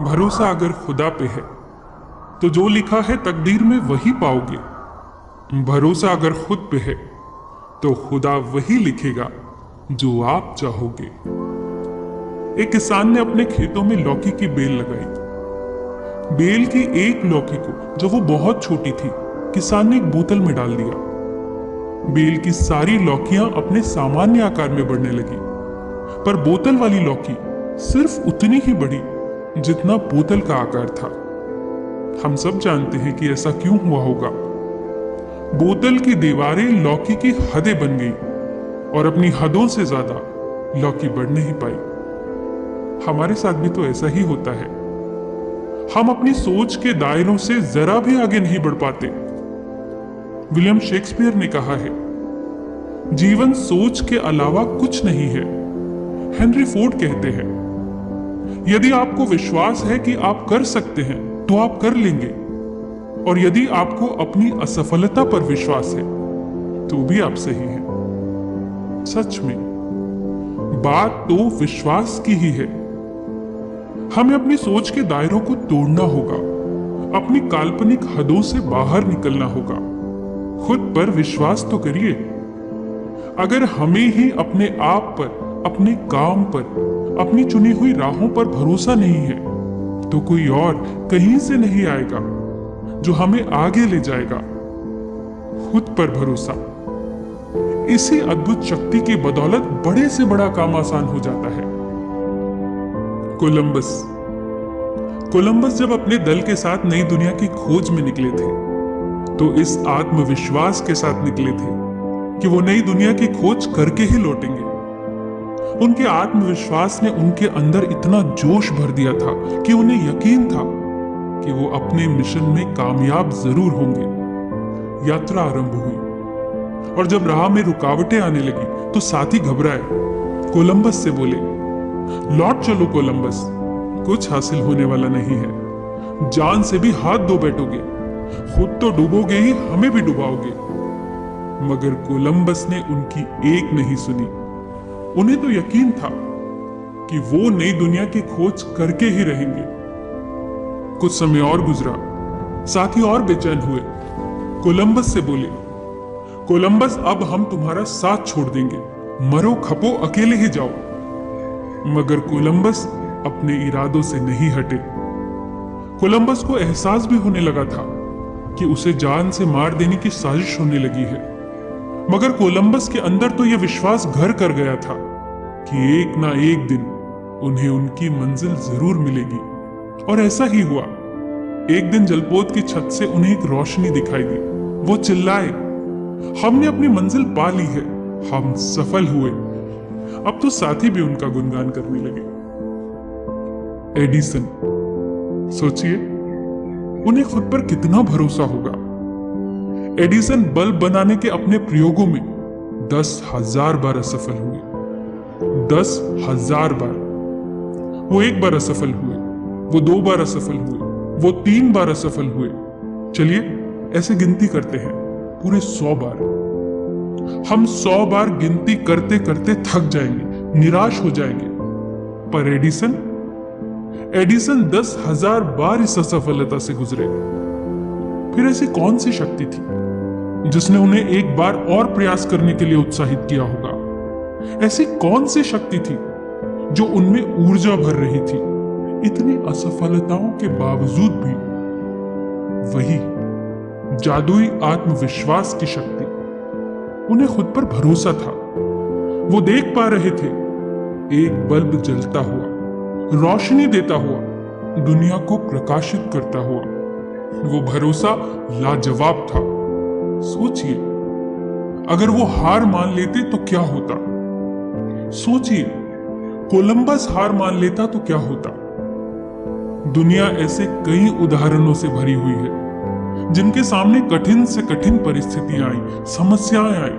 भरोसा अगर खुदा पे है तो जो लिखा है तकदीर में वही पाओगे। भरोसा अगर खुद पे है तो खुदा वही लिखेगा जो आप चाहोगे। एक किसान ने अपने खेतों में लौकी की बेल लगाई। बेल की एक लौकी को जब वो बहुत छोटी थी, किसान ने एक बोतल में डाल दिया। बेल की सारी लौकियां अपने सामान्य आकार में बढ़ने लगी, पर बोतल वाली लौकी सिर्फ उतनी ही बढ़ी जितना बोतल का आकार था। हम सब जानते हैं कि ऐसा क्यों हुआ होगा। बोतल की दीवारें लौकी की हदें बन गई और अपनी हदों से ज्यादा लौकी बढ़ नहीं पाई। हमारे साथ भी तो ऐसा ही होता है। हम अपनी सोच के दायरों से जरा भी आगे नहीं बढ़ पाते। विलियम शेक्सपियर ने कहा है, जीवन सोच के अलावा कुछ नहीं है। हेनरी फोर्ड कहते हैं, यदि आपको विश्वास है कि आप कर सकते हैं तो आप कर लेंगे, और यदि आपको अपनी असफलता पर विश्वास है तो भी आप सही हैं। सच में बात तो विश्वास की ही है। हमें अपनी सोच के दायरों को तोड़ना होगा, अपनी काल्पनिक हदों से बाहर निकलना होगा। खुद पर विश्वास तो करिए। अगर हमें ही अपने आप पर, अपने काम पर, अपनी चुनी हुई राहों पर भरोसा नहीं है तो कोई और कहीं से नहीं आएगा जो हमें आगे ले जाएगा। खुद पर भरोसा, इसी अद्भुत शक्ति की बदौलत बड़े से बड़ा काम आसान हो जाता है। कोलंबस जब अपने दल के साथ नई दुनिया की खोज में निकले थे तो इस आत्मविश्वास के साथ निकले थे कि वो नई दुनिया की खोज करके ही लौटेंगे। उनके आत्मविश्वास ने उनके अंदर इतना जोश भर दिया था कि उन्हें यकीन था कि वो अपने मिशन में कामयाब जरूर होंगे। यात्रा आरंभ हुई और जब राह में रुकावटें आने लगी तो साथी घबराए। कोलंबस से बोले, लौट चलो कोलंबस, कुछ हासिल होने वाला नहीं है। जान से भी हाथ धो बैठोगे, खुद तो डूबोगे ही, हमें भी डुबाओगे। मगर कोलंबस ने उनकी एक नहीं सुनी। उन्हें तो यकीन था कि वो नई दुनिया की खोज करके ही रहेंगे। कुछ समय और गुजरा, साथी और बेचैन हुए। कोलंबस से बोले, कोलंबस अब हम तुम्हारा साथ छोड़ देंगे, मरो खपो अकेले ही जाओ। मगर कोलंबस अपने इरादों से नहीं हटे। कोलंबस को एहसास भी होने लगा था कि उसे जान से मार देने की साजिश होने लगी है। मगर कोलंबस के अंदर तो यह विश्वास घर कर गया था कि एक ना एक दिन उन्हें उनकी मंजिल जरूर मिलेगी। और ऐसा ही हुआ। एक दिन जलपोत की छत से उन्हें एक रोशनी दिखाई दी। वो चिल्लाए, हमने अपनी मंजिल पा ली है, हम सफल हुए। अब तो साथी भी उनका गुणगान करने लगे। एडिसन, सोचिए उन्हें खुद पर कितना भरोसा होगा। एडिसन बल्ब बनाने के अपने प्रयोगों में 10,000 बार असफल हुए। 10,000 बार। वो एक बार असफल हुए, वो 2 बार असफल हुए, वो 3 बार असफल हुए। चलिए ऐसे गिनती करते हैं, पूरे 100 बार। हम 100 बार गिनती करते करते थक जाएंगे, निराश हो जाएंगे। पर एडिसन 10,000 बार इस असफलता से गुजरे। फिर ऐसी कौन सी शक्ति थी जिसने उन्हें एक बार और प्रयास करने के लिए उत्साहित किया होगा? ऐसी कौन सी शक्ति थी जो उनमें ऊर्जा भर रही थी इतनी असफलताओं के बावजूद भी? वही जादुई आत्मविश्वास की शक्ति। उन्हें खुद पर भरोसा था। वो देख पा रहे थे एक बल्ब जलता हुआ, रोशनी देता हुआ, दुनिया को प्रकाशित करता हुआ। वो भरोसा लाजवाब था। सोचिए अगर वो हार मान लेते तो क्या होता? सोचिए कोलंबस हार मान लेता तो क्या होता? दुनिया ऐसे कई उदाहरणों से भरी हुई है जिनके सामने कठिन से कठिन परिस्थितियां आई, समस्याएं आई,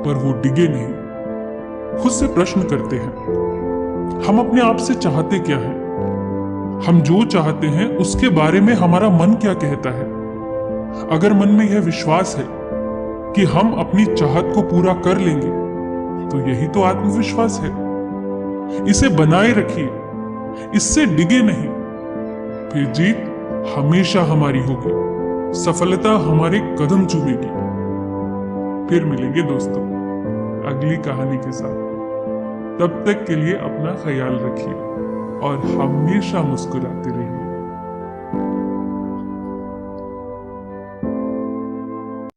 पर वो डिगे नहीं। खुद से प्रश्न करते हैं, हम अपने आप से चाहते क्या हैं? हम जो चाहते हैं उसके बारे में हमारा मन क्या कहता है? अगर मन में यह विश्वास है कि हम अपनी चाहत को पूरा कर लेंगे तो यही तो आत्मविश्वास है। इसे बनाए रखिए, इससे डिगे नहीं। फिर जीत हमेशा हमारी होगी, सफलता हमारे कदम चूमेगी। फिर मिलेंगे दोस्तों अगली कहानी के साथ। तब तक के लिए अपना ख्याल रखिए और हमेशा मुस्कुराते रहिए।